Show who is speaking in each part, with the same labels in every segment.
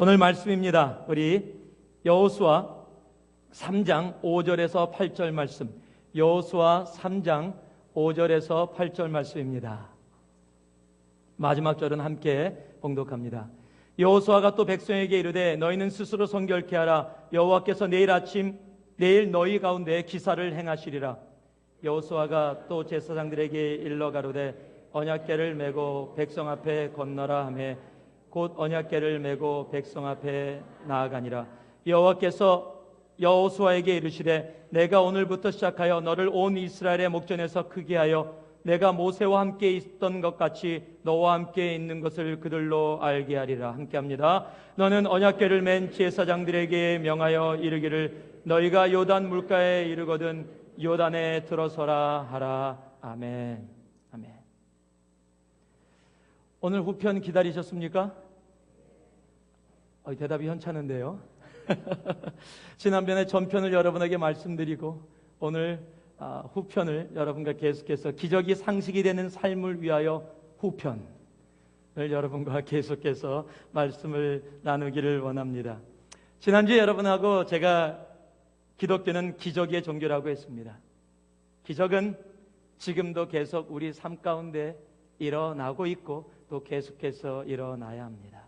Speaker 1: 오늘 말씀입니다. 우리 여호수아 3장 5절에서 8절 말씀, 여호수아 3장 5절에서 8절 말씀입니다. 마지막 절은 함께 봉독합니다. 여호수아가 또 백성에게 이르되 너희는 스스로 성결케 하라. 여호와께서 내일 너희 가운데 기사를 행하시리라. 여호수아가 또 제사장들에게 일러 가로되 언약궤를 메고 백성 앞에 건너라 하매 곧 언약궤를 메고 백성 앞에 나아가니라. 여호와께서 여호수아에게 이르시되 내가 오늘부터 시작하여 너를 온 이스라엘의 목전에서 크게 하여 내가 모세와 함께 있던 것 같이 너와 함께 있는 것을 그들로 알게 하리라. 함께 합니다. 너는 언약궤를 맨 제사장들에게 명하여 이르기를 너희가 요단 물가에 이르거든 요단에 들어서라 하라. 아멘. 아멘. 오늘 후편 기다리셨습니까? 대답이 현찮은데요. 지난번에 전편을 여러분에게 말씀드리고 오늘 후편을 여러분과 계속해서 기적이 상식이 되는 삶을 위하여 후편을 여러분과 계속해서 말씀을 나누기를 원합니다. 지난주에 여러분하고 제가 기독교는 기적의 종교라고 했습니다. 기적은 지금도 계속 우리 삶 가운데 일어나고 있고 또 계속해서 일어나야 합니다.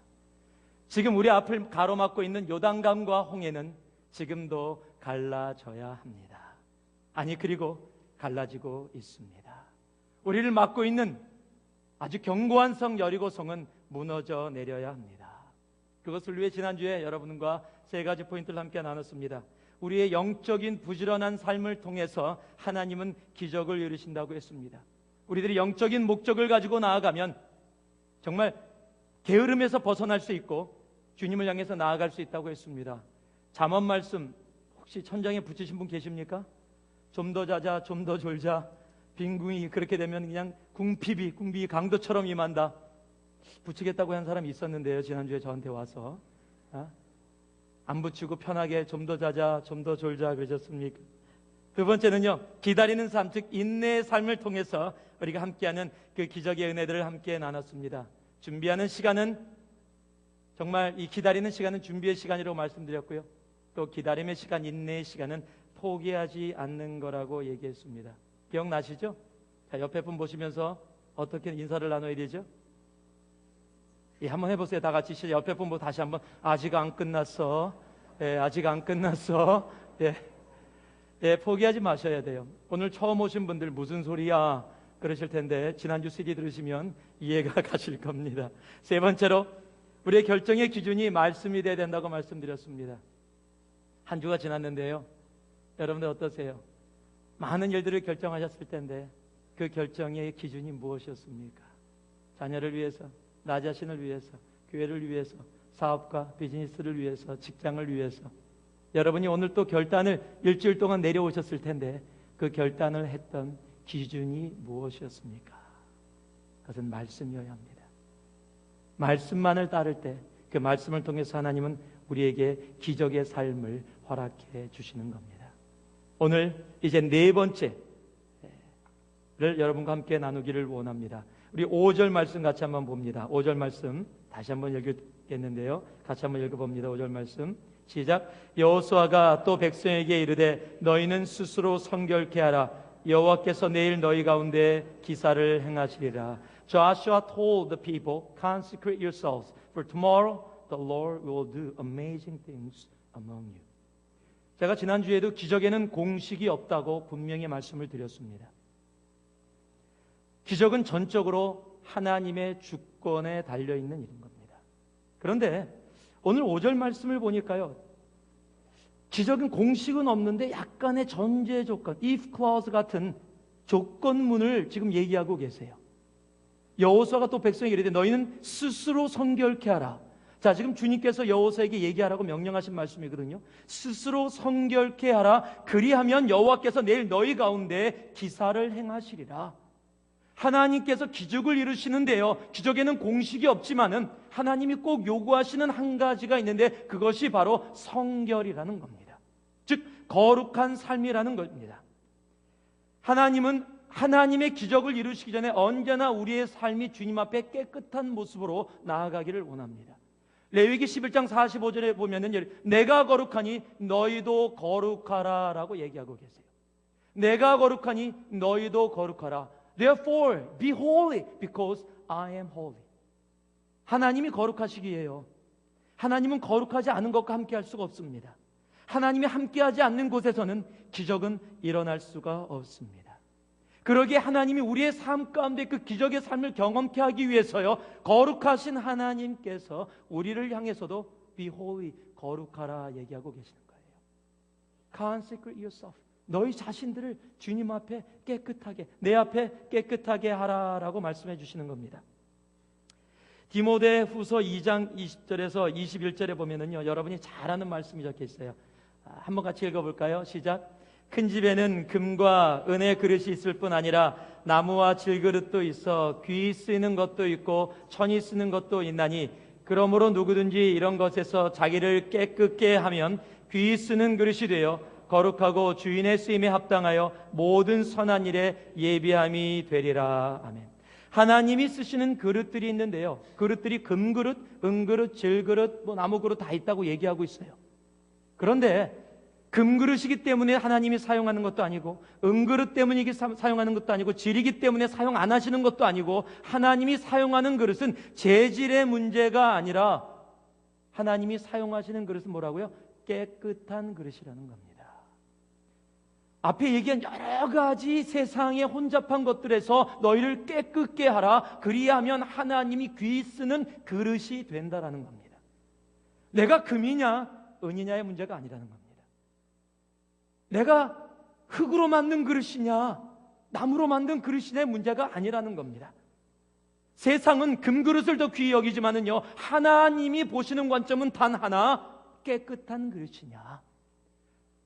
Speaker 1: 지금 우리 앞을 가로막고 있는 요단강과 홍해는 지금도 갈라져야 합니다. 아니 그리고 갈라지고 있습니다. 우리를 막고 있는 아주 견고한 성 여리고성은 무너져 내려야 합니다. 그것을 위해 지난주에 여러분과 세 가지 포인트를 함께 나눴습니다. 우리의 영적인 부지런한 삶을 통해서 하나님은 기적을 이루신다고 했습니다. 우리들이 영적인 목적을 가지고 나아가면 정말 게으름에서 벗어날 수 있고 주님을 향해서 나아갈 수 있다고 했습니다. 잠언 말씀 혹시 천장에 붙이신 분 계십니까? 좀 더 자자, 좀 더 졸자. 빈궁이 그렇게 되면 그냥 궁핍이 강도처럼 임한다. 붙이겠다고 한 사람이 있었는데요. 지난주에 저한테 와서 안 붙이고 편하게 좀 더 자자, 좀 더 졸자 그러셨습니까? 두 번째는요, 기다리는 삶, 즉 인내의 삶을 통해서 우리가 함께하는 그 기적의 은혜들을 함께 나눴습니다. 준비하는 시간은 정말 이 기다리는 시간은 준비의 시간이라고 말씀드렸고요. 또 기다림의 시간, 인내의 시간은 포기하지 않는 거라고 얘기했습니다. 기억나시죠? 자, 옆에 분 보시면서 어떻게 인사를 나눠야 되죠? 한번 해보세요. 다 같이 시작. 옆에 분 다시 한번 아직 안 끝났어. 아직 안 끝났어. 포기하지 마셔야 돼요. 오늘 처음 오신 분들 무슨 소리야 그러실 텐데 지난주 CD 들으시면 이해가 가실 겁니다. 세 번째로 우리의 결정의 기준이 말씀이 되어야 된다고 말씀드렸습니다. 한 주가 지났는데요. 여러분들 어떠세요? 많은 일들을 결정하셨을 텐데 그 결정의 기준이 무엇이었습니까? 자녀를 위해서, 나 자신을 위해서, 교회를 위해서, 사업과 비즈니스를 위해서, 직장을 위해서. 여러분이 오늘 또 결단을 일주일 동안 내려오셨을 텐데 그 결단을 했던 기준이 무엇이었습니까? 그것은 말씀이어야 합니다. 말씀만을 따를 때 그 말씀을 통해서 하나님은 우리에게 기적의 삶을 허락해 주시는 겁니다. 오늘 이제 네 번째를 여러분과 함께 나누기를 원합니다. 우리 5절 말씀 같이 한번 봅니다. 5절 말씀 다시 한번 읽겠는데요. 같이 한번 읽어봅니다. 5절 말씀 시작. 여호수아가 또 백성에게 이르되 너희는 스스로 성결케 하라. 여호와께서 내일 너희 가운데 기사를 행하시리라. Joshua told the people, consecrate yourselves, for tomorrow the Lord will do amazing things among you. 제가 지난주에도 기적에는 공식이 없다고 분명히 말씀을 드렸습니다. 기적은 전적으로 하나님의 주권에 달려있는 일인 겁니다. 그런데 오늘 5절 말씀을 보니까요, 기적은 공식은 없는데 약간의 전제 조건, if clause 같은 조건문을 지금 얘기하고 계세요. 여호수아가 또 백성에게 이르되 너희는 스스로 성결케 하라. 자, 지금 주님께서 여호수아에게 얘기하라고 명령하신 말씀이거든요. 스스로 성결케 하라. 그리하면 여호와께서 내일 너희 가운데 기사를 행하시리라. 하나님께서 기적을 이루시는데요, 기적에는 공식이 없지만은 하나님이 꼭 요구하시는 한 가지가 있는데 그것이 바로 성결이라는 겁니다. 즉 거룩한 삶이라는 겁니다. 하나님은 하나님의 기적을 이루시기 전에 언제나 우리의 삶이 주님 앞에 깨끗한 모습으로 나아가기를 원합니다. 레위기 11장 45절에 보면은 내가 거룩하니 너희도 거룩하라 라고 얘기하고 계세요. 내가 거룩하니 너희도 거룩하라. Therefore be holy because I am holy. 하나님이 거룩하시기에요. 하나님은 거룩하지 않은 것과 함께 할 수가 없습니다. 하나님이 함께하지 않는 곳에서는 기적은 일어날 수가 없습니다. 그러기에 하나님이 우리의 삶 가운데 그 기적의 삶을 경험케 하기 위해서요, 거룩하신 하나님께서 우리를 향해서도 be holy, 거룩하라 얘기하고 계시는 거예요. Consecrate yourself. 너희 자신들을 주님 앞에 깨끗하게, 내 앞에 깨끗하게 하라라고 말씀해 주시는 겁니다. 디모데 후서 2장 20절에서 21절에 보면은요, 여러분이 잘 아는 말씀이 적혀 있어요. 한번 같이 읽어볼까요? 시작. 큰 집에는 금과 은의 그릇이 있을 뿐 아니라 나무와 질그릇도 있어 귀 쓰이는 것도 있고 천이 쓰는 것도 있나니, 그러므로 누구든지 이런 것에서 자기를 깨끗게 하면 귀 쓰는 그릇이 되어 거룩하고 주인의 쓰임에 합당하여 모든 선한 일에 예비함이 되리라. 아멘. 하나님이 쓰시는 그릇들이 있는데요, 그릇들이 금그릇, 은그릇, 질그릇, 나무그릇 다 있다고 얘기하고 있어요. 그런데 금그릇이기 때문에 하나님이 사용하는 것도 아니고, 은그릇 때문에 사용하는 것도 아니고, 질이기 때문에 사용 안 하시는 것도 아니고, 하나님이 사용하는 그릇은 재질의 문제가 아니라 하나님이 사용하시는 그릇은 뭐라고요? 깨끗한 그릇이라는 겁니다. 앞에 얘기한 여러 가지 세상의 혼잡한 것들에서 너희를 깨끗게 하라, 그리하면 하나님이 귀 쓰는 그릇이 된다라는 겁니다. 내가 금이냐 은이냐의 문제가 아니라는 겁니다. 내가 흙으로 만든 그릇이냐 나무로 만든 그릇이냐의 문제가 아니라는 겁니다. 세상은 금그릇을 더 귀히 여기지만은요, 하나님이 보시는 관점은 단 하나, 깨끗한 그릇이냐,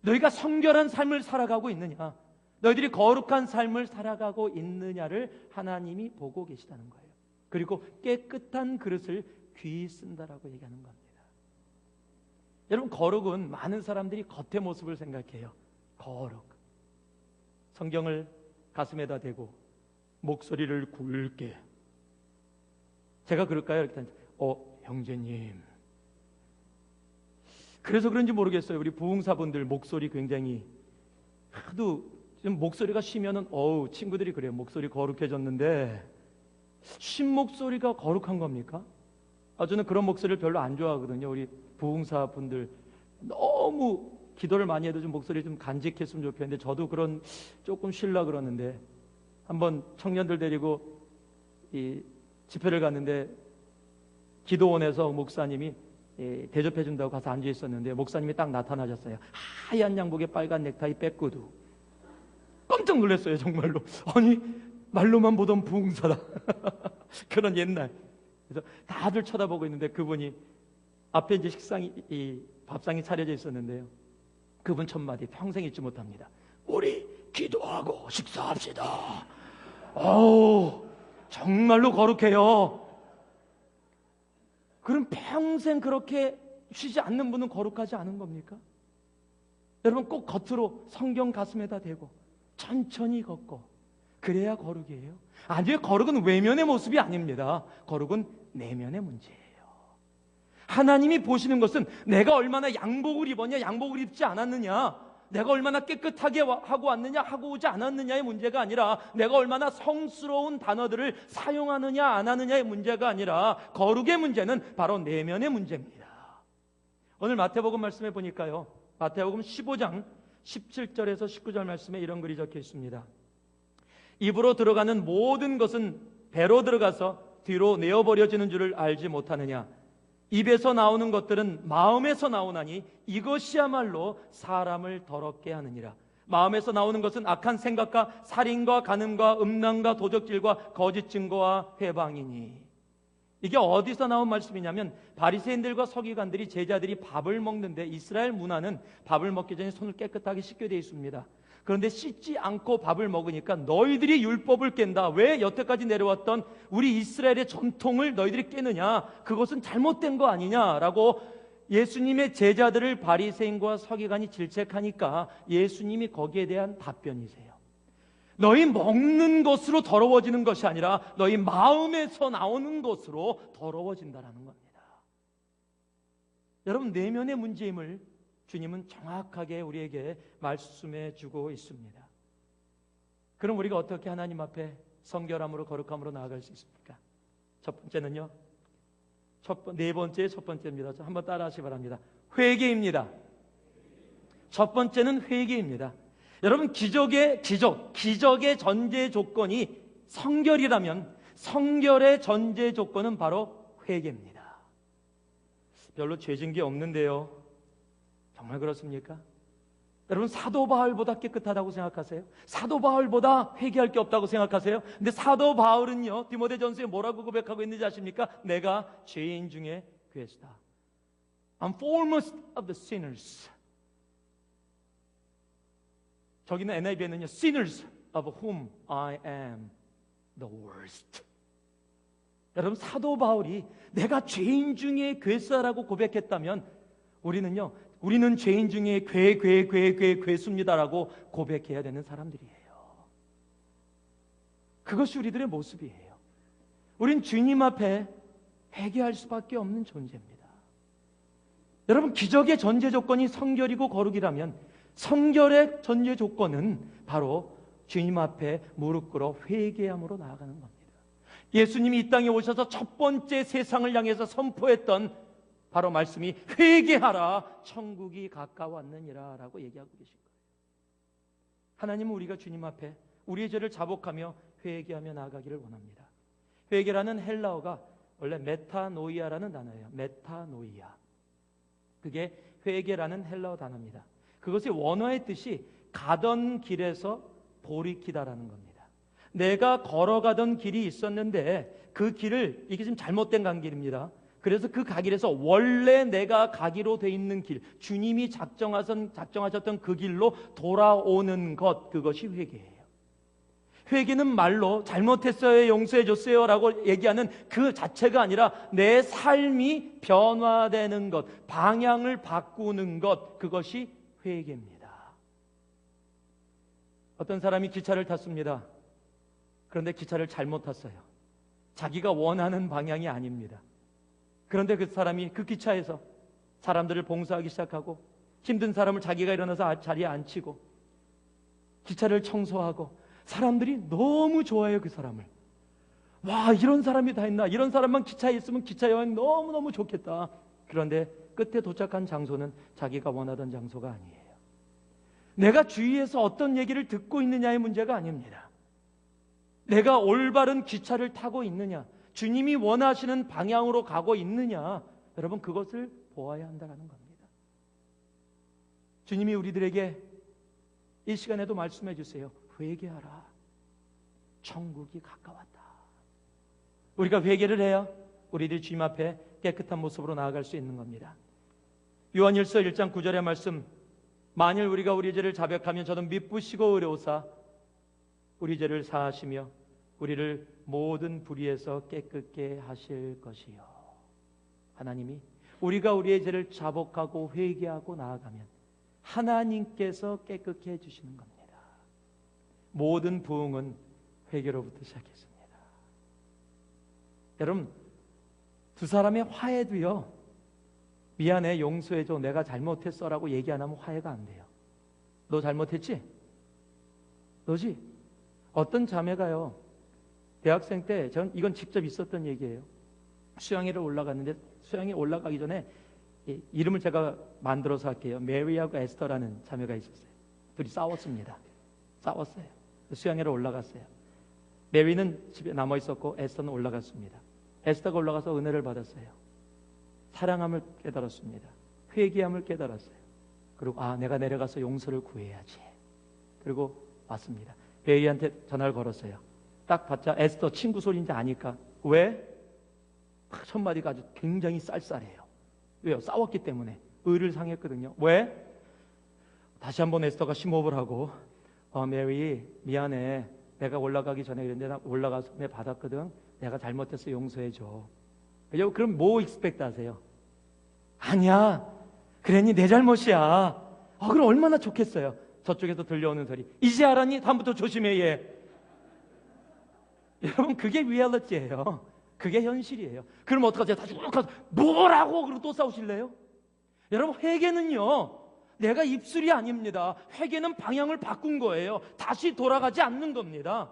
Speaker 1: 너희가 성결한 삶을 살아가고 있느냐, 너희들이 거룩한 삶을 살아가고 있느냐를 하나님이 보고 계시다는 거예요. 그리고 깨끗한 그릇을 귀히 쓴다라고 얘기하는 겁니다. 여러분, 거룩은 많은 사람들이 겉의 모습을 생각해요. 거룩, 성경을 가슴에다 대고 목소리를 굵게, 제가 그럴까요? 이렇게 형제님, 그래서 그런지 모르겠어요, 우리 부흥사분들 목소리 굉장히 하도 좀 목소리가 쉬면은 친구들이 그래요. 목소리 거룩해졌는데 쉰 목소리가 거룩한 겁니까? 저는 그런 목소리를 별로 안 좋아하거든요. 우리 부흥사분들 너무 기도를 많이 해도 좀 목소리 좀 간직했으면 좋겠는데, 저도 그런 조금 쉬려고 그러는데, 한번 청년들 데리고 이 집회를 갔는데 기도원에서 목사님이 대접해 준다고 가서 앉아 있었는데, 목사님이 딱 나타나셨어요. 하얀 양복에 빨간 넥타이 백구두. 깜짝 놀랐어요, 정말로. 아니, 말로만 보던 부흥사다. 그런 옛날. 그래서 다들 쳐다보고 있는데, 그분이 앞에 이제 이 밥상이 차려져 있었는데요, 그분 첫 마디 평생 잊지 못합니다. 우리 기도하고 식사합시다. 정말로 거룩해요. 그럼 평생 그렇게 쉬지 않는 분은 거룩하지 않은 겁니까? 여러분, 꼭 겉으로 성경 가슴에다 대고 천천히 걷고 그래야 거룩이에요? 아니요, 거룩은 외면의 모습이 아닙니다. 거룩은 내면의 문제예요. 하나님이 보시는 것은 내가 얼마나 양복을 입었냐, 양복을 입지 않았느냐, 내가 얼마나 깨끗하게 하고 왔느냐, 하고 오지 않았느냐의 문제가 아니라, 내가 얼마나 성스러운 단어들을 사용하느냐 안 하느냐의 문제가 아니라, 거룩의 문제는 바로 내면의 문제입니다. 오늘 마태복음 말씀해 보니까요, 마태복음 15장 17절에서 19절 말씀에 이런 글이 적혀 있습니다. 입으로 들어가는 모든 것은 배로 들어가서 뒤로 내어버려지는 줄을 알지 못하느냐. 입에서 나오는 것들은 마음에서 나오나니 이것이야말로 사람을 더럽게 하느니라. 마음에서 나오는 것은 악한 생각과 살인과 간음과 음란과 도적질과 거짓 증거와 회방이니. 이게 어디서 나온 말씀이냐면, 바리새인들과 서기관들이, 제자들이 밥을 먹는데, 이스라엘 문화는 밥을 먹기 전에 손을 깨끗하게 씻게 되어 있습니다. 그런데 씻지 않고 밥을 먹으니까 너희들이 율법을 깬다. 왜 여태까지 내려왔던 우리 이스라엘의 전통을 너희들이 깨느냐? 그것은 잘못된 거 아니냐라고 예수님의 제자들을 바리새인과 서기관이 질책하니까 예수님이 거기에 대한 답변이세요. 너희 먹는 것으로 더러워지는 것이 아니라 너희 마음에서 나오는 것으로 더러워진다라는 겁니다. 여러분, 내면의 문제임을 주님은 정확하게 우리에게 말씀해 주고 있습니다. 그럼 우리가 어떻게 하나님 앞에 성결함으로 거룩함으로 나아갈 수 있습니까? 첫 번째는요, 네 번째 첫 번째입니다. 한번 따라하시기 바랍니다. 회개입니다. 첫 번째는 회개입니다. 여러분, 기적의 전제 조건이 성결이라면 성결의 전제 조건은 바로 회개입니다. 별로 죄진 게 없는데요. 정말 그렇습니까? 여러분, 사도 바울보다 깨끗하다고 생각하세요? 사도 바울보다 회개할 게 없다고 생각하세요? 근데 사도 바울은요, 디모데전서에 뭐라고 고백하고 있는지 아십니까? 내가 죄인 중에 괴수다. I'm foremost of the sinners. 저기는 NIV에는요, sinners of whom I am the worst. 여러분, 사도 바울이 내가 죄인 중에 괴수라고 고백했다면 우리는 죄인 중에 괴수입니다라고 고백해야 되는 사람들이에요. 그것이 우리들의 모습이에요. 우린 주님 앞에 회개할 수밖에 없는 존재입니다. 여러분, 기적의 전제 조건이 성결이고 거룩이라면 성결의 전제 조건은 바로 주님 앞에 무릎 꿇어 회개함으로 나아가는 겁니다. 예수님이 이 땅에 오셔서 첫 번째 세상을 향해서 선포했던 바로 말씀이 회개하라, 천국이 가까웠느니라 라고 얘기하고 계신 거예요. 하나님은 우리가 주님 앞에 우리의 죄를 자복하며 회개하며 나아가기를 원합니다. 회개라는 헬라어가 원래 메타노이아라는 단어예요. 메타노이아. 그게 회개라는 헬라어 단어입니다. 그것의 원어의 뜻이 가던 길에서 돌이키다라는 겁니다. 내가 걸어가던 길이 있었는데 그 길을, 이게 지금 잘못된 간 길입니다. 그래서 그 가길에서 원래 내가 가기로 돼 있는 길, 주님이 작정하셨던 그 길로 돌아오는 것, 그것이 회개예요. 회개는 말로 잘못했어요, 용서해줬어요 라고 얘기하는 그 자체가 아니라 내 삶이 변화되는 것, 방향을 바꾸는 것, 그것이 회개입니다. 어떤 사람이 기차를 탔습니다. 그런데 기차를 잘못 탔어요. 자기가 원하는 방향이 아닙니다. 그런데 그 사람이 그 기차에서 사람들을 봉사하기 시작하고 힘든 사람을 자기가 일어나서 자리에 앉히고 기차를 청소하고 사람들이 너무 좋아해요, 그 사람을. 와, 이런 사람이 다 있나? 이런 사람만 기차에 있으면 기차 여행 너무너무 좋겠다. 그런데 끝에 도착한 장소는 자기가 원하던 장소가 아니에요. 내가 주위에서 어떤 얘기를 듣고 있느냐의 문제가 아닙니다. 내가 올바른 기차를 타고 있느냐, 주님이 원하시는 방향으로 가고 있느냐, 여러분, 그것을 보아야 한다는 겁니다. 주님이 우리들에게 이 시간에도 말씀해 주세요. 회개하라. 천국이 가까웠다. 우리가 회개를 해야 우리들이 주님 앞에 깨끗한 모습으로 나아갈 수 있는 겁니다. 요한일서 1장 9절의 말씀, 만일 우리가 우리 죄를 자백하면 저는 미쁘시고 의로우사 우리 죄를 사하시며 우리를 모든 불의에서 깨끗게 하실 것이요. 하나님이 우리가 우리의 죄를 자복하고 회개하고 나아가면 하나님께서 깨끗게 해주시는 겁니다. 모든 부흥은 회개로부터 시작했습니다. 여러분, 두 사람의 화해도요, 미안해, 용서해줘, 내가 잘못했어 라고 얘기 안 하면 화해가 안 돼요. 너 잘못했지? 너지? 어떤 자매가요, 대학생 때, 전 이건 직접 있었던 얘기예요. 수양회를 올라갔는데 수양회 올라가기 전에 이름을 제가 만들어서 할게요. 메리하고 에스터라는 자매가 있었어요. 둘이 싸웠습니다. 싸웠어요. 수양회로 올라갔어요. 메리는 집에 남아 있었고 에스터는 올라갔습니다. 에스터가 올라가서 은혜를 받았어요. 사랑함을 깨달았습니다. 회개함을 깨달았어요. 그리고 내가 내려가서 용서를 구해야지. 그리고 왔습니다. 메리한테 전화를 걸었어요. 딱 받자 에스터 친구 소리인지 아니까. 왜? 첫 마디가 아주 굉장히 쌀쌀해요. 왜요? 싸웠기 때문에. 의를 상했거든요. 왜? 다시 한번 에스터가 심호흡을 하고, 메리 미안해, 내가 올라가기 전에 그랬는데 나 올라가서 내 받았거든. 내가 잘못해서 용서해줘. 그럼 뭐 익스펙트 하세요? 아니야, 그랬니? 내 잘못이야. 그럼 얼마나 좋겠어요. 저쪽에서 들려오는 소리, 이제 알았니? 다음부터 조심해 얘. 여러분, 그게 리얼리티예요. 그게 현실이에요. 그럼 어떡하세요? 다시 가서 뭐라고? 그러고 또 싸우실래요? 여러분, 회개는요, 내가 입술이 아닙니다. 회개는 방향을 바꾼 거예요. 다시 돌아가지 않는 겁니다.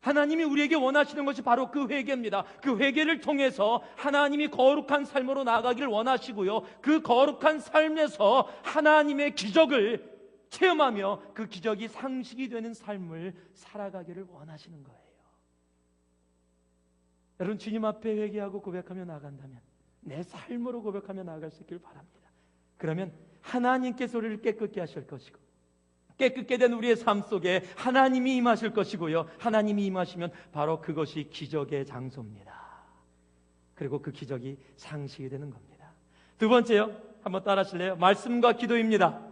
Speaker 1: 하나님이 우리에게 원하시는 것이 바로 그 회개입니다. 그 회개를 통해서 하나님이 거룩한 삶으로 나아가기를 원하시고요, 그 거룩한 삶에서 하나님의 기적을 체험하며 그 기적이 상식이 되는 삶을 살아가기를 원하시는 거예요. 여러분, 주님 앞에 회개하고 고백하며 나아간다면, 내 삶으로 고백하며 나아갈 수 있기를 바랍니다. 그러면 하나님께서 우리를 깨끗게 하실 것이고, 깨끗게 된 우리의 삶 속에 하나님이 임하실 것이고요, 하나님이 임하시면 바로 그것이 기적의 장소입니다. 그리고 그 기적이 상식이 되는 겁니다. 두 번째요, 한번 따라 하실래요? 말씀과 기도입니다.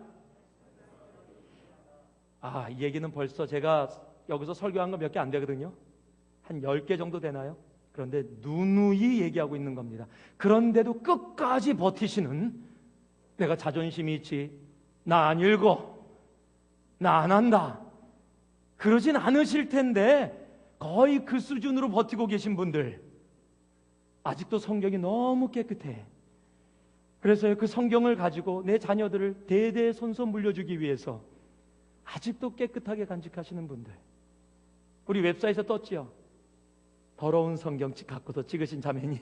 Speaker 1: 이 얘기는 벌써 제가 여기서 설교한 거 몇 개 안 되거든요. 한 10개 정도 되나요? 그런데 누누이 얘기하고 있는 겁니다. 그런데도 끝까지 버티시는, 내가 자존심이 있지, 나 안 읽어, 나 안 한다, 그러진 않으실 텐데 거의 그 수준으로 버티고 계신 분들, 아직도 성경이 너무 깨끗해. 그래서 그 성경을 가지고 내 자녀들을 대대손손 물려주기 위해서 아직도 깨끗하게 간직하시는 분들, 우리 웹사이트에 떴지요. 더러운 성경 갖고서 찍으신 자매님,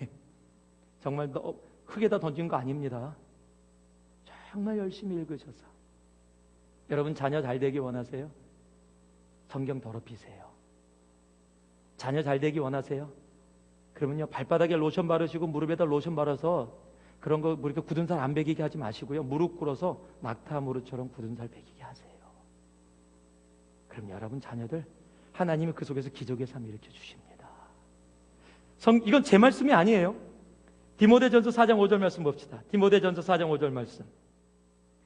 Speaker 1: 정말 흙에다 던진 거 아닙니다. 정말 열심히 읽으셔서. 여러분, 자녀 잘 되기 원하세요? 성경 더럽히세요. 자녀 잘 되기 원하세요? 그러면요, 발바닥에 로션 바르시고 무릎에다 로션 바라서 그런 거 이렇게 굳은 살 안 베기게 하지 마시고요, 무릎 꿇어서 낙타 무릎처럼 굳은 살 베기게 하세요. 그럼 여러분 자녀들, 하나님이 그 속에서 기적의 삶을 일으켜 주십니다. 이건 제 말씀이 아니에요. 디모데전서 4장 5절 말씀 봅시다. 디모데전서 4장 5절 말씀.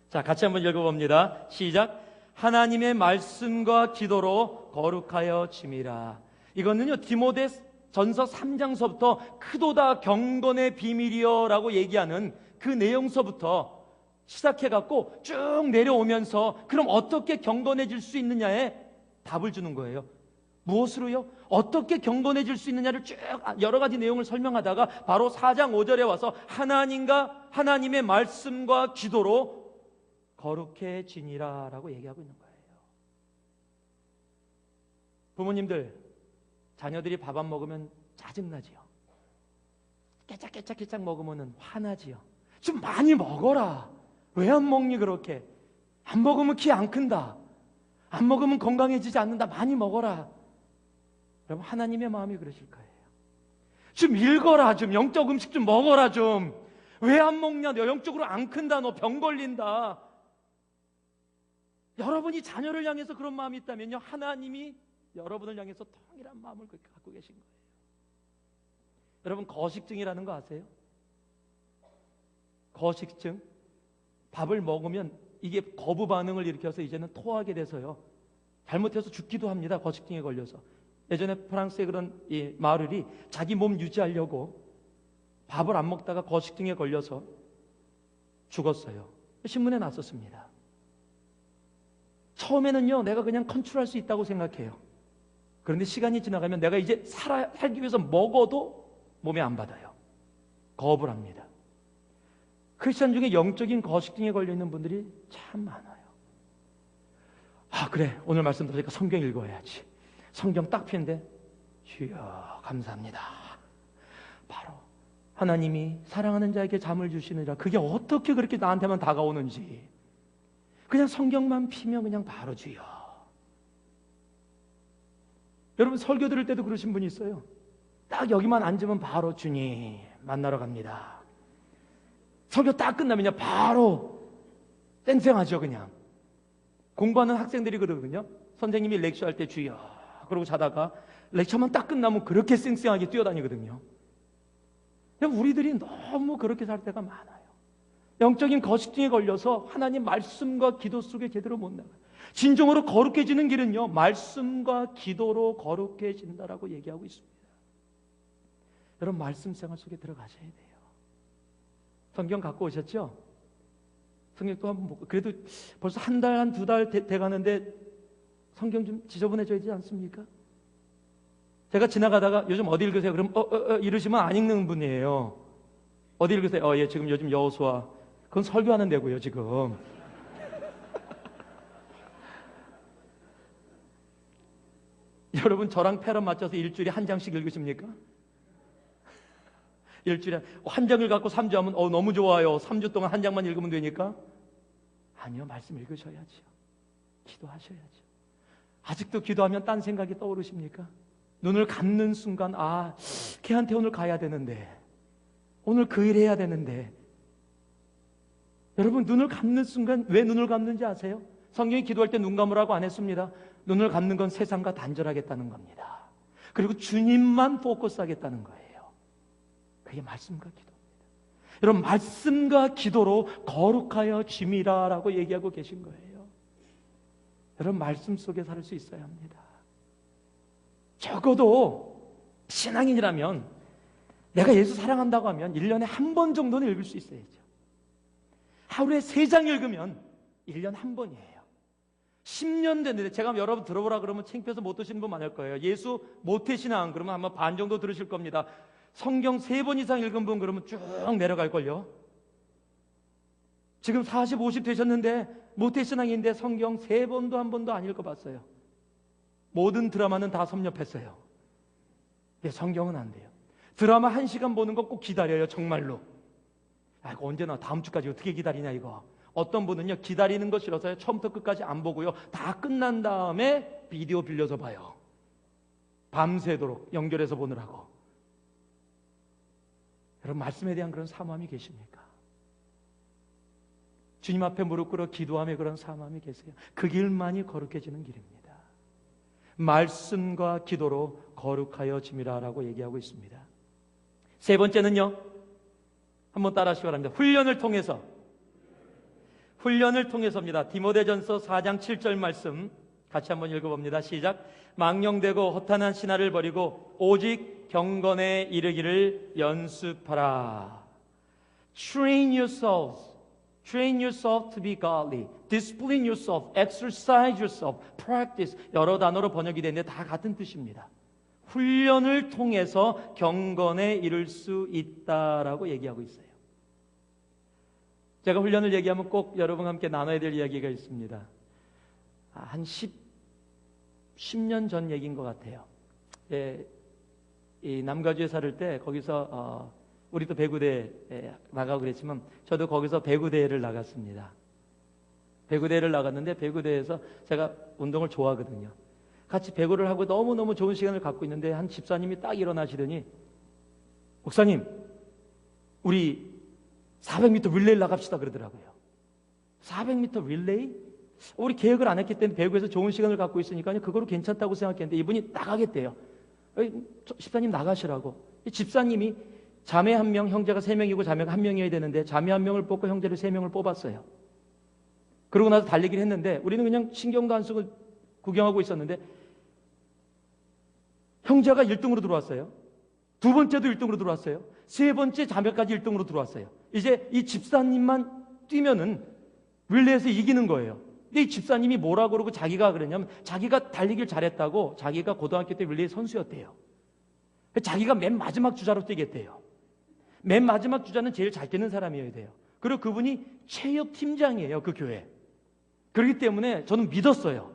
Speaker 1: 자, 같이 한번 읽어봅니다. 시작. 하나님의 말씀과 기도로 거룩하여 짐이라. 이거는요, 디모데전서 3장서부터 크도다 경건의 비밀이여 라고 얘기하는 그 내용서부터 시작해갖고 쭉 내려오면서, 그럼 어떻게 경건해질 수 있느냐에 답을 주는 거예요. 무엇으로요? 어떻게 경건해질 수 있느냐를 쭉 여러 가지 내용을 설명하다가 바로 4장 5절에 와서 하나님의 말씀과 기도로 거룩해지니라 라고 얘기하고 있는 거예요. 부모님들, 자녀들이 밥 안 먹으면 짜증나지요. 깨짝깨짝 먹으면 화나지요. 좀 많이 먹어라. 왜 안 먹니 그렇게? 안 먹으면 키 안 큰다. 안 먹으면 건강해지지 않는다. 많이 먹어라. 여러분, 하나님의 마음이 그러실 거예요. 좀 읽어라, 좀 영적 음식 좀 먹어라, 좀. 왜 안 먹냐? 너 영적으로 안 큰다. 너 병 걸린다. 여러분이 자녀를 향해서 그런 마음이 있다면요, 하나님이 여러분을 향해서 통일한 마음을 그렇게 갖고 계신 거예요. 여러분, 거식증이라는 거 아세요? 거식증. 밥을 먹으면 이게 거부 반응을 일으켜서 이제는 토하게 돼서요, 잘못해서 죽기도 합니다. 거식증에 걸려서. 예전에 프랑스의 그런 마을이 자기 몸 유지하려고 밥을 안 먹다가 거식증에 걸려서 죽었어요. 신문에 났었습니다. 처음에는요, 내가 그냥 컨트롤할 수 있다고 생각해요. 그런데 시간이 지나가면 내가 이제 살기 위해서 먹어도 몸에 안 받아요. 거부를 합니다. 크리스천 중에 영적인 거식증에 걸려있는 분들이 참 많아요. 그래, 오늘 말씀 들으니까 성경 읽어야지. 성경 딱 펴는데, 주여 감사합니다. 바로 하나님이 사랑하는 자에게 잠을 주시느니라. 그게 어떻게 그렇게 나한테만 다가오는지. 그냥 성경만 피면 그냥 바로 주여. 여러분, 설교 들을 때도 그러신 분이 있어요. 딱 여기만 앉으면 바로 주님 만나러 갑니다. 설교 딱 끝나면요, 바로 쌩쌩하죠. 그냥 공부하는 학생들이 그러거든요. 선생님이 렉처할 때 주여 그러고 자다가 렉처만 딱 끝나면 그렇게 쌩쌩하게 뛰어다니거든요. 우리들이 너무 그렇게 살 때가 많아요. 영적인 거식증에 걸려서 하나님 말씀과 기도 속에 제대로 못 나가요. 진정으로 거룩해지는 길은요, 말씀과 기도로 거룩해진다라고 얘기하고 있습니다. 여러분, 말씀 생활 속에 들어가셔야 돼요. 성경 갖고 오셨죠? 성경 또 한번 보고, 그래도 벌써 한 달, 한 두 달 돼가는데 성경 좀 지저분해져야 되지 않습니까? 제가 지나가다가 요즘 어디 읽으세요? 그럼 이러시면 안 읽는 분이에요. 어디 읽으세요? 예, 지금 요즘 여호수아 그건 설교하는 데고요, 지금. 여러분, 저랑 패럼 맞춰서 일주일에 한 장씩 읽으십니까? 일주일에 한 장을 갖고 3주 하면 너무 좋아요. 3주 동안 한 장만 읽으면 되니까? 아니요, 말씀 읽으셔야죠. 기도하셔야죠. 아직도 기도하면 딴 생각이 떠오르십니까? 눈을 감는 순간, 걔한테 오늘 가야 되는데, 오늘 그 일 해야 되는데. 여러분, 눈을 감는 순간 왜 눈을 감는지 아세요? 성경이 기도할 때 눈 감으라고 안 했습니다. 눈을 감는 건 세상과 단절하겠다는 겁니다. 그리고 주님만 포커스하겠다는 거예요. 그게 말씀과 기도입니다. 여러분, 말씀과 기도로 거룩하여 짐이라라고 얘기하고 계신 거예요. 여러분, 말씀 속에 살 수 있어야 합니다. 적어도 신앙인이라면 내가 예수 사랑한다고 하면 1년에 한 번 정도는 읽을 수 있어야죠. 하루에 3장 읽으면 1년 한 번이에요. 10년 됐는데 제가 여러분 들어보라 그러면 창피해서 못 드시는 분 많을 거예요. 예수 모태신앙 그러면 아마 반 정도 들으실 겁니다. 성경 3번 이상 읽은 분 그러면 쭉 내려갈걸요. 지금 40, 50 되셨는데 모태신앙인데 성경 3번도 한 번도 안 읽어봤어요. 모든 드라마는 다 섭렵했어요. 근데 성경은 안 돼요. 드라마 1시간 보는 거 꼭 기다려요, 정말로. 이거 언제나 다음 주까지 어떻게 기다리냐 이거. 어떤 분은요, 기다리는 거 싫어서요, 처음부터 끝까지 안 보고요, 다 끝난 다음에 비디오 빌려서 봐요. 밤새도록 연결해서 보느라고. 여러분, 말씀에 대한 그런 사모함이 계십니까? 주님 앞에 무릎 꿇어 기도하며 그런 사모함이 계세요? 그 길만이 거룩해지는 길입니다. 말씀과 기도로 거룩하여 짐이라 라고 얘기하고 있습니다. 세 번째는요, 한번 따라 하시기 바랍니다. 훈련을 통해서입니다. 디모데전서 4장 7절 말씀 같이 한번 읽어봅니다. 시작. 망령되고 허탄한 신화를 버리고 오직 경건에 이르기를 연습하라. Train yourself to be godly. Discipline yourself. Exercise yourself. Practice. 여러 단어로 번역이 되는데 다 같은 뜻입니다. 훈련을 통해서 경건에 이를 수 있다라고 얘기하고 있어요. 제가 훈련을 얘기하면 꼭 여러분과 함께 나눠야 될 이야기가 있습니다. 한 10년 전 얘기인 것 같아요. 이 남가주에 살을 때 거기서 우리도 배구대에 나가고 그랬지만 저도 거기서 배구대회를 나갔습니다. 배구대회를 나갔는데 배구대회에서 제가 운동을 좋아하거든요. 같이 배구를 하고 너무너무 좋은 시간을 갖고 있는데 한 집사님이 딱 일어나시더니 목사님, 우리 400m 릴레이 나갑시다 그러더라고요. 400m 릴레이? 우리 계획을 안 했기 때문에 배구에서 좋은 시간을 갖고 있으니까요, 그거로 괜찮다고 생각했는데 이분이 나가겠대요. 집사님 나가시라고. 집사님이 자매 1명, 형제가 3명이고 자매가 1명이어야 되는데 자매 1명을 뽑고 형제를 3명을 뽑았어요. 그러고 나서 달리기를 했는데 우리는 그냥 신경도 안 쓰고 구경하고 있었는데 형제가 1등으로 들어왔어요. 두 번째도 1등으로 들어왔어요. 세 번째 자매까지 1등으로 들어왔어요. 이제 이 집사님만 뛰면은 릴레이에서 이기는 거예요. 근데 이 집사님이 뭐라고 그러고 자기가 그랬냐면 자기가 달리기를 잘했다고, 자기가 고등학교 때 릴레이 선수였대요. 자기가 맨 마지막 주자로 뛰겠대요. 맨 마지막 주자는 제일 잘 뛰는 사람이어야 돼요. 그리고 그분이 체육팀장이에요, 그 교회. 그렇기 때문에 저는 믿었어요.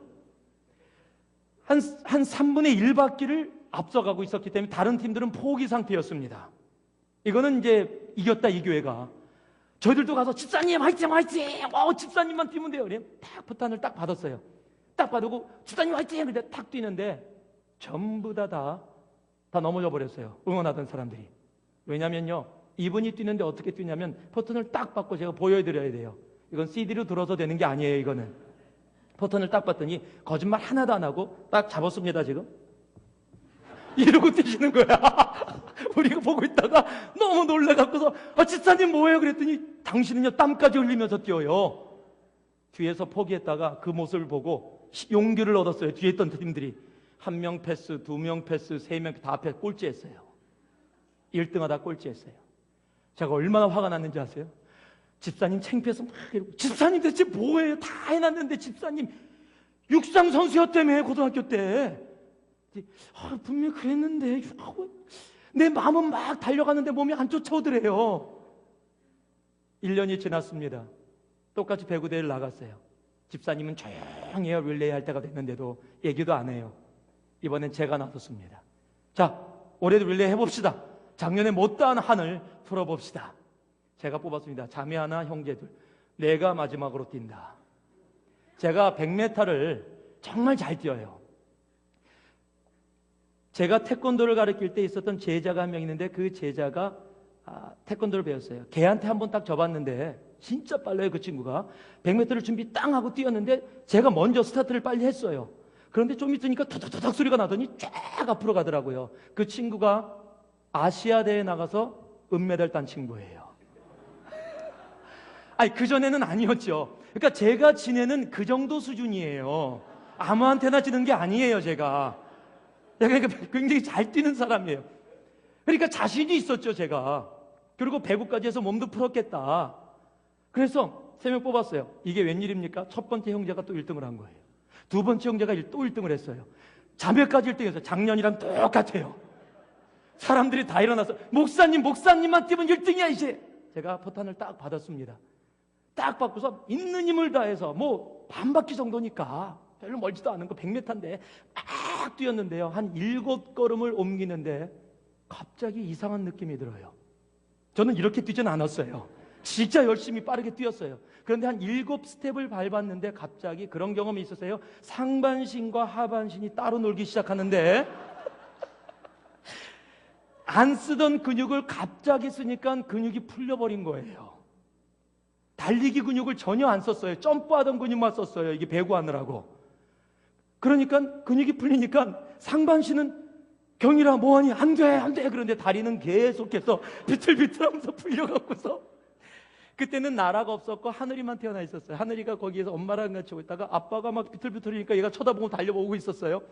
Speaker 1: 한 3분의 1바퀴를 앞서가고 있었기 때문에 다른 팀들은 포기 상태였습니다. 이거는 이제 이겼다, 이 교회가. 저희들도 가서 집사님 화이팅 화이팅! 집사님만 뛰면 돼요. 그래 탁 포탄을 딱 받았어요. 딱 받고 집사님 화이팅! 그래 탁 뛰는데 전부 다 넘어져 버렸어요. 응원하던 사람들이. 왜냐면요, 이분이 뛰는데 어떻게 뛰냐면 포탄을 딱 받고 제가 보여드려야 돼요. 이건 CD로 들어서 되는 게 아니에요. 이거는 포탄을 딱 받더니 거짓말 하나도 안 하고 딱 잡았습니다. 지금 이러고 뛰시는 거야. 우리가 보고 있다가 너무 놀라갖고서 집사님 뭐예요? 그랬더니 당신은요 땀까지 흘리면서 뛰어요. 뒤에서 포기했다가 그 모습을 보고 용기를 얻었어요. 뒤에 있던 팀들이 1명 패스, 2명 패스, 3명 다 패스, 꼴찌했어요. 1등하다 꼴찌했어요. 제가 얼마나 화가 났는지 아세요? 집사님 창피해서 막 이러고, 집사님 대체 뭐예요? 다 해놨는데 집사님 육상 선수였다며 고등학교 때. 분명히 그랬는데 내 마음은 막 달려가는데 몸이 안 쫓아오더래요. 1년이 지났습니다. 똑같이 배구대회를 나갔어요. 집사님은 조용히 해요. 릴레이 할 때가 됐는데도 얘기도 안 해요. 이번엔 제가 나섰습니다. 자, 올해도 릴레이 해봅시다. 작년에 못다한 한을 풀어봅시다. 제가 뽑았습니다. 자매 하나, 형제들. 내가 마지막으로 뛴다. 제가 100m를 정말 잘 뛰어요. 제가 태권도를 가르칠 때 있었던 제자가 한 명 있는데 그 제자가 태권도를 배웠어요. 걔한테 한번 딱 접었는데 진짜 빨라요. 그 친구가 100m를 준비 땅 하고 뛰었는데 제가 먼저 스타트를 빨리 했어요. 그런데 좀 있으니까 터덕터덕 소리가 나더니 쫙 앞으로 가더라고요. 그 친구가 아시아 대회에 나가서 은메달 딴 친구예요. 아니, 그전에는 아니었죠. 그러니까 제가 지내는 그 정도 수준이에요. 아무한테나 지는 게 아니에요. 제가 그러니까 굉장히 잘 뛰는 사람이에요. 그러니까 자신이 있었죠. 제가. 그리고 배구까지 해서 몸도 풀었겠다. 그래서 3명 뽑았어요. 이게 웬일입니까? 첫 번째 형제가 또 1등을 한 거예요. 두 번째 형제가 또 1등을 했어요. 자매까지 1등했어요. 작년이랑 똑같아요. 사람들이 다 일어나서 목사님만 뛰면 1등이야 이제. 제가 포탄을 딱 받았습니다. 딱 받고서 있는 힘을 다해서 뭐 반 바퀴 정도니까 별로 멀지도 않은 거 100m인데 막 뛰었는데요. 한 7걸음을 옮기는데 갑자기 이상한 느낌이 들어요. 저는 이렇게 뛰진 않았어요. 진짜 열심히 빠르게 뛰었어요. 그런데 한 7스텝을 밟았는데 갑자기 그런 경험이 있었어요. 상반신과 하반신이 따로 놀기 시작하는데 안 쓰던 근육을 갑자기 쓰니까 근육이 풀려버린 거예요. 달리기 근육을 전혀 안 썼어요. 점프하던 근육만 썼어요. 이게 배구하느라고. 그러니까 근육이 풀리니까 상반신은 경이라 뭐하니 안 돼. 그런데 다리는 계속해서 비틀비틀하면서 풀려갖고서 그때는 나라가 없었고 하늘이만 태어나 있었어요. 하늘이가 거기에서 엄마랑 같이 오고 있다가 아빠가 막 비틀비틀이니까 얘가 쳐다보고 달려오고 있었어요.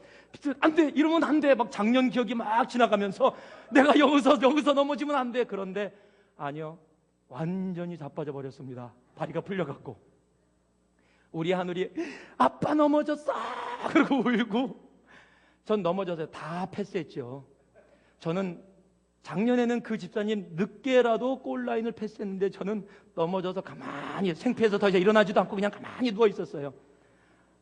Speaker 1: 안 돼, 이러면 안 돼. 막 작년 기억이 막 지나가면서 내가 여기서 넘어지면 안 돼. 그런데 아니요, 완전히 자빠져 버렸습니다. 다리가 풀려갖고. 우리 하늘이 아빠 넘어졌어 그러고 울고, 전 넘어져서 다 패스했죠. 저는 작년에는 그 집사님 늦게라도 골라인을 패스했는데 저는 넘어져서 가만히 생피해서 더 이상 일어나지도 않고 그냥 가만히 누워 있었어요.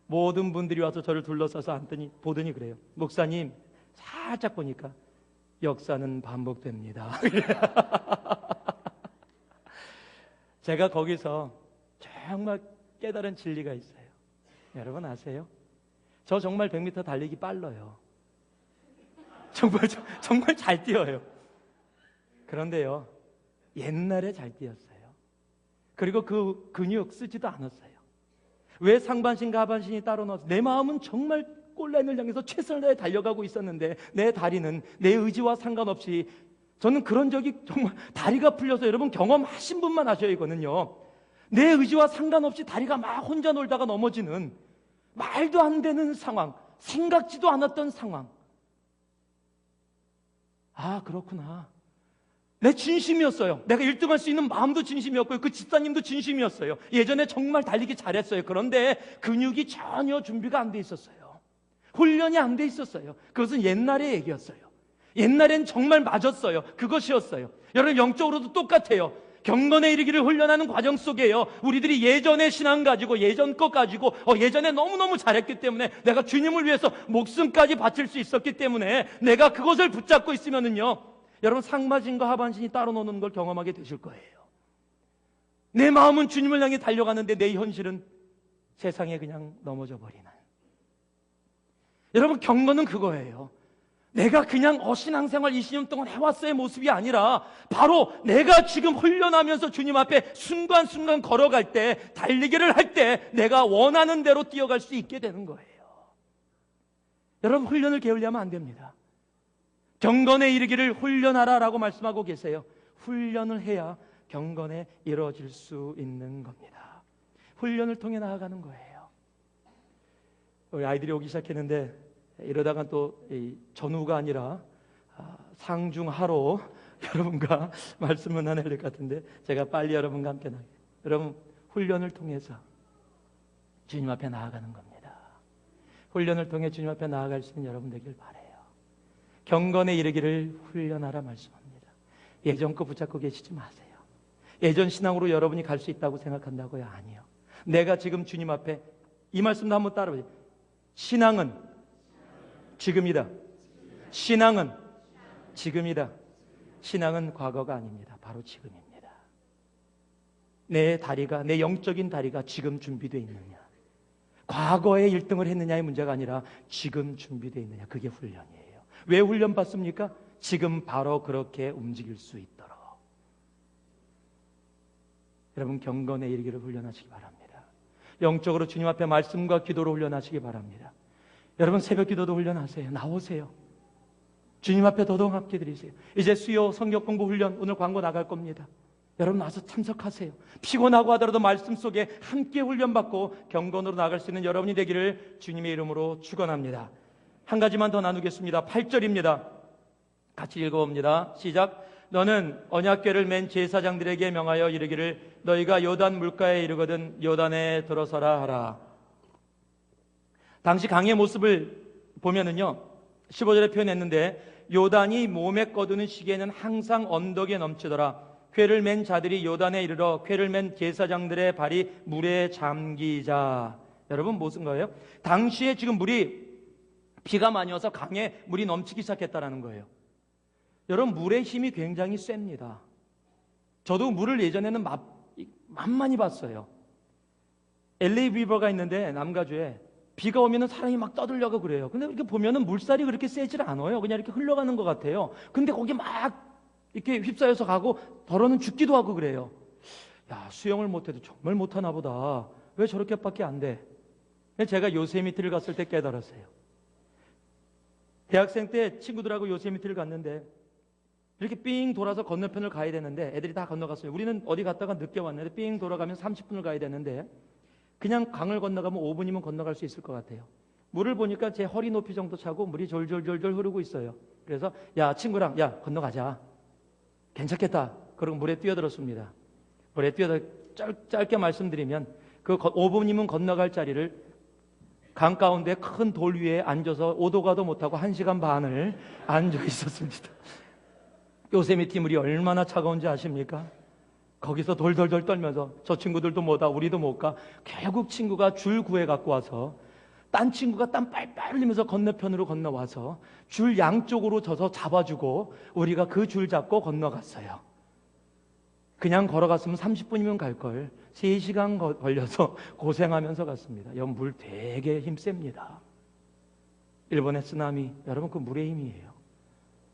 Speaker 1: 모든 분들이 와서 저를 둘러싸서 보더니 그래요. 목사님, 살짝 보니까 역사는 반복됩니다. 제가 거기서 정말 깨달은 진리가 있어요. 여러분 아세요? 저 정말 100m 달리기 빨라요. 정말 잘 뛰어요. 그런데요, 옛날에 잘 뛰었어요. 그리고 그 근육 쓰지도 않았어요. 왜 상반신과 하반신이 따로 넣어서? 내 마음은 정말 골라인을 향해서 최선을 다해 달려가고 있었는데 내 다리는 내 의지와 상관없이, 저는 그런 적이 정말 다리가 풀려서, 여러분 경험하신 분만 아셔야 이거는요, 내 의지와 상관없이 다리가 막 혼자 놀다가 넘어지는 말도 안 되는 상황, 생각지도 않았던 상황. 아, 그렇구나. 내 진심이었어요. 내가 1등할 수 있는 마음도 진심이었고요. 그 집사님도 진심이었어요. 예전에 정말 달리기 잘했어요. 그런데 근육이 전혀 준비가 안 돼 있었어요. 훈련이 안 돼 있었어요. 그것은 옛날의 얘기였어요. 옛날엔 정말 맞았어요. 그것이었어요. 여러분 영적으로도 똑같아요. 경건에 이르기를 훈련하는 과정 속에요, 우리들이 예전의 신앙 가지고, 예전 것 가지고, 예전에 너무너무 잘했기 때문에, 내가 주님을 위해서 목숨까지 바칠 수 있었기 때문에 내가 그것을 붙잡고 있으면은요, 여러분 상반신과 하반신이 따로 노는 걸 경험하게 되실 거예요. 내 마음은 주님을 향해 달려가는데 내 현실은 세상에 그냥 넘어져 버리는. 여러분 경건은 그거예요. 내가 그냥 신앙생활 20년 동안 해왔어의 모습이 아니라 바로 내가 지금 훈련하면서 주님 앞에 순간순간 걸어갈 때, 달리기를 할 때 내가 원하는 대로 뛰어갈 수 있게 되는 거예요. 여러분 훈련을 게을리하면 안 됩니다. 경건에 이르기를 훈련하라라고 말씀하고 계세요. 훈련을 해야 경건에 이루어질 수 있는 겁니다. 훈련을 통해 나아가는 거예요. 우리 아이들이 오기 시작했는데 이러다가 또 전후가 아니라 상중하로 여러분과 말씀을 나눠야 될 것 같은데, 제가 빨리 여러분과 함께 여러분 훈련을 통해서 주님 앞에 나아가는 겁니다. 훈련을 통해 주님 앞에 나아갈 수 있는 여러분 되길 바라요. 경건에 이르기를 훈련하라 말씀합니다. 예전 거 붙잡고 계시지 마세요. 예전 신앙으로 여러분이 갈 수 있다고 생각한다고요? 아니요. 내가 지금 주님 앞에 이 말씀도 한번 따라보세요. 신앙은 지금이다. 신앙은 지금이다. 신앙은 과거가 아닙니다. 바로 지금입니다. 내 다리가, 내 영적인 다리가 지금 준비되어 있느냐, 과거에 1등을 했느냐의 문제가 아니라 지금 준비되어 있느냐, 그게 훈련이에요. 왜 훈련 받습니까? 지금 바로 그렇게 움직일 수 있도록. 여러분, 경건에 이르기를 훈련하시기 바랍니다. 영적으로 주님 앞에 말씀과 기도로 훈련하시기 바랍니다. 여러분, 새벽 기도도 훈련하세요. 나오세요. 주님 앞에 도동합 기드리세요. 이제 수요 성경 공부 훈련, 오늘 광고 나갈 겁니다. 여러분 와서 참석하세요. 피곤하고 하더라도 말씀 속에 함께 훈련받고 경건으로 나갈 수 있는 여러분이 되기를 주님의 이름으로 축원합니다. 한 가지만 더 나누겠습니다. 8절입니다. 같이 읽어봅니다. 시작. 너는 언약궤를 맨 제사장들에게 명하여 이르기를 너희가 요단 물가에 이르거든 요단에 들어서라 하라. 당시 강의 모습을 보면은요, 15절에 표현했는데 요단이 몸에 거두는 시기에는 항상 언덕에 넘치더라. 궤를 맨 자들이 요단에 이르러 궤를 맨 제사장들의 발이 물에 잠기자. 여러분, 무슨 거예요? 당시에 지금 비가 많이 와서 강에 물이 넘치기 시작했다는 거예요. 여러분, 물의 힘이 굉장히 셉니다. 저도 물을 예전에는 만만히 봤어요. LA 리버가 있는데 남가주에 비가 오면은 사람이 막 떠들려고 그래요. 근데 이렇게 보면은 물살이 그렇게 세질 않아요. 그냥 이렇게 흘러가는 것 같아요. 근데 거기 막 이렇게 휩싸여서 가고 더러는 죽기도 하고 그래요. 야, 수영을 못해도 정말 못하나 보다. 왜 저렇게밖에 안 돼? 제가 요세미티를 갔을 때 깨달았어요. 대학생 때 친구들하고 요세미티를 갔는데 이렇게 삥 돌아서 건너편을 가야 되는데 애들이 다 건너갔어요. 우리는 어디 갔다가 늦게 왔는데 삥 돌아가면 30분을 가야 되는데 그냥 강을 건너가면 5분이면 건너갈 수 있을 것 같아요. 물을 보니까 제 허리 높이 정도 차고 물이 졸졸졸졸 흐르고 있어요. 그래서 야, 친구랑, 야, 건너가자. 괜찮겠다. 그러고 물에 뛰어들었습니다. 물에 뛰어들 짧게 말씀드리면 그 5분이면 건너갈 자리를 강 가운데 큰 돌 위에 앉아서 오도 가도 못하고 1시간 반을 앉아 있었습니다. 요세미티 물이 얼마나 차가운지 아십니까? 거기서 돌돌돌 떨면서 저 친구들도 못와 우리도 못 가. 결국 친구가 줄 구해 갖고 와서 딴 친구가 땀 빨빨 흘리면서 건너편으로 건너와서 줄 양쪽으로 져서 잡아주고 우리가 그 줄 잡고 건너갔어요. 그냥 걸어갔으면 30분이면 갈걸 3시간 걸려서 고생하면서 갔습니다. 물 되게 힘셉니다. 일본의 쓰나미, 여러분 그 물의 힘이에요.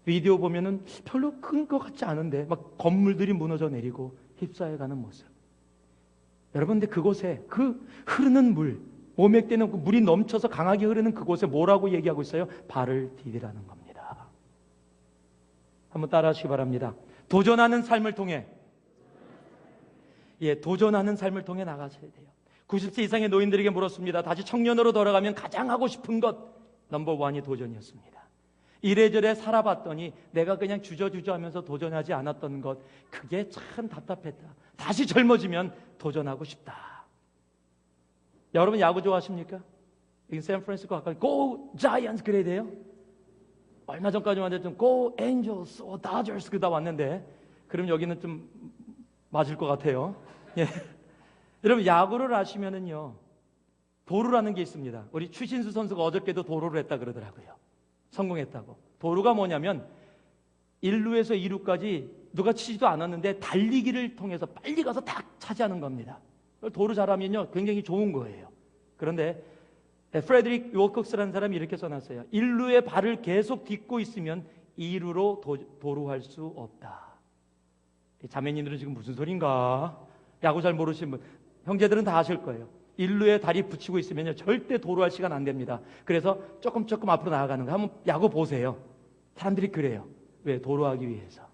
Speaker 1: 비디오 보면은 별로 큰 것 같지 않은데 막 건물들이 무너져 내리고 휩싸여가는 모습. 여러분, 근데 그곳에 그 흐르는 물, 오맥되는 그 물이 넘쳐서 강하게 흐르는 그곳에 뭐라고 얘기하고 있어요? 발을 디디라는 겁니다. 한번 따라 하시기 바랍니다. 도전하는 삶을 통해, 도전하는 삶을 통해 나가셔야 돼요. 90세 이상의 노인들에게 물었습니다. 다시 청년으로 돌아가면 가장 하고 싶은 것 넘버 1이 도전이었습니다. 이래저래 살아봤더니 내가 그냥 주저주저 하면서 도전하지 않았던 것, 그게 참 답답했다. 다시 젊어지면 도전하고 싶다. 여러분 야구 좋아하십니까? 여기 샌프란시스코 가까이 Go Giants 그래야 돼요? 얼마 전까지만 해도 좀 Go Angels, Dodgers 그다 왔는데 그럼 여기는 좀 맞을 것 같아요. 예. 여러분 야구를 아시면은요, 도루라는 게 있습니다. 우리 추신수 선수가 어저께도 도루를 했다 그러더라고요. 성공했다고. 도루가 뭐냐면 1루에서 2루까지 누가 치지도 않았는데 달리기를 통해서 빨리 가서 딱 차지하는 겁니다. 도루 잘하면요 굉장히 좋은 거예요. 그런데 프레드릭 윌콕스라는 사람이 이렇게 써놨어요. 1루에 발을 계속 딛고 있으면 2루로 도루할 수 없다. 자매님들은 지금 무슨 소린가? 야구 잘 모르시는 분, 형제들은 다 아실 거예요. 1루에 다리 붙이고 있으면요 절대 도루할 시간 안 됩니다. 그래서 조금 앞으로 나아가는 거 한번 야구 보세요. 사람들이 그래요. 왜? 도루하기 위해서.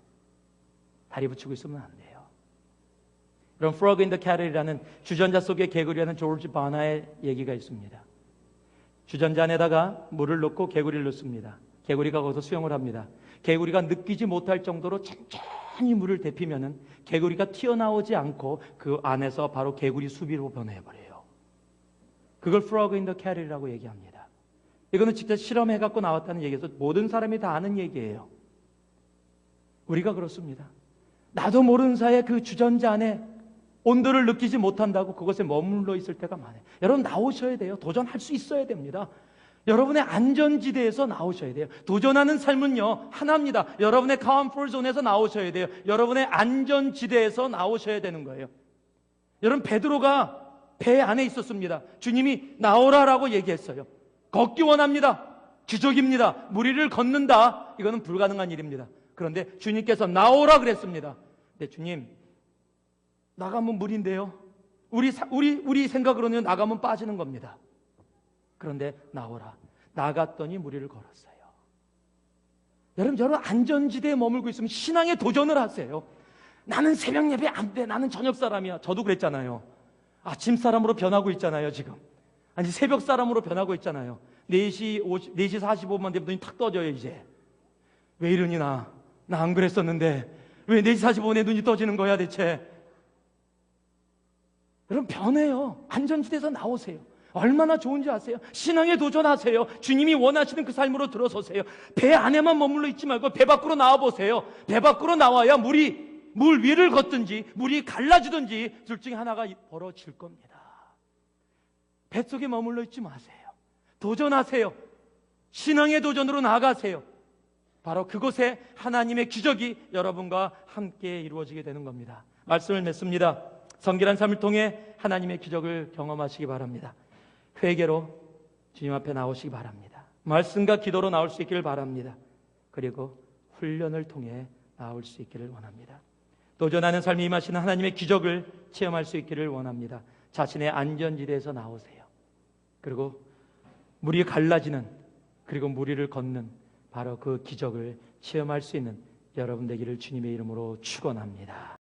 Speaker 1: 다리 붙이고 있으면 안 돼요. 그럼 Frog in the Kettle이라는 주전자 속의 개구리라는 조지 바나의 얘기가 있습니다. 주전자 안에다가 물을 넣고 개구리를 넣습니다. 개구리가 거기서 수영을 합니다. 개구리가 느끼지 못할 정도로 천천히 물을 데피면은 개구리가 튀어나오지 않고 그 안에서 바로 개구리 수비로 변해버려요. 그걸 Frog in the Kettle이라고 얘기합니다. 이거는 직접 실험해갖고 나왔다는 얘기에서 모든 사람이 다 아는 얘기예요. 우리가 그렇습니다. 나도 모르는 사이에 그 주전자 안에 온도를 느끼지 못한다고 그것에 머물러 있을 때가 많아요. 여러분 나오셔야 돼요. 도전할 수 있어야 됩니다. 여러분의 안전지대에서 나오셔야 돼요. 도전하는 삶은요 하나입니다. 여러분의 컴포트존에서 나오셔야 돼요. 여러분의 안전지대에서 나오셔야 되는 거예요. 여러분 베드로가 배 안에 있었습니다. 주님이 나오라라고 얘기했어요. 걷기 원합니다. 기적입니다. 무리를 걷는다. 이거는 불가능한 일입니다. 그런데 주님께서 나오라 그랬습니다. 근데 주님 나가면 물인데요. 우리 생각으로는 나가면 빠지는 겁니다. 그런데 나오라. 나갔더니 무리를 걸었어요. 여러분 안전지대에 머물고 있으면 신앙의 도전을 하세요. 나는 새벽 예배 안 돼. 나는 저녁 사람이야. 저도 그랬잖아요. 아침 사람으로 변하고 있잖아요 지금. 아니 새벽 사람으로 변하고 있잖아요. 4시 45분만 되면 눈이 탁 떠져요 이제. 왜 이러니 나 안 그랬었는데 왜 4시 45분에 눈이 떠지는 거야 대체. 여러분 변해요. 안전지대에서 나오세요. 얼마나 좋은지 아세요? 신앙에 도전하세요. 주님이 원하시는 그 삶으로 들어서세요. 배 안에만 머물러 있지 말고 배 밖으로 나와보세요. 배 밖으로 나와야 물 위를 걷든지 물이 갈라지든지 둘 중에 하나가 벌어질 겁니다. 뱃속에 머물러 있지 마세요. 도전하세요. 신앙의 도전으로 나아가세요. 바로 그곳에 하나님의 기적이 여러분과 함께 이루어지게 되는 겁니다. 말씀을 맺습니다. 성결한 삶을 통해 하나님의 기적을 경험하시기 바랍니다. 회개로 주님 앞에 나오시기 바랍니다. 말씀과 기도로 나올 수 있기를 바랍니다. 그리고 훈련을 통해 나올 수 있기를 원합니다. 도전하는 삶이 임하시는 하나님의 기적을 체험할 수 있기를 원합니다. 자신의 안전지대에서 나오세요. 그리고 물이 갈라지는 그리고 무리를 걷는 바로 그 기적을 체험할 수 있는 여러분 되기를 주님의 이름으로 축원합니다.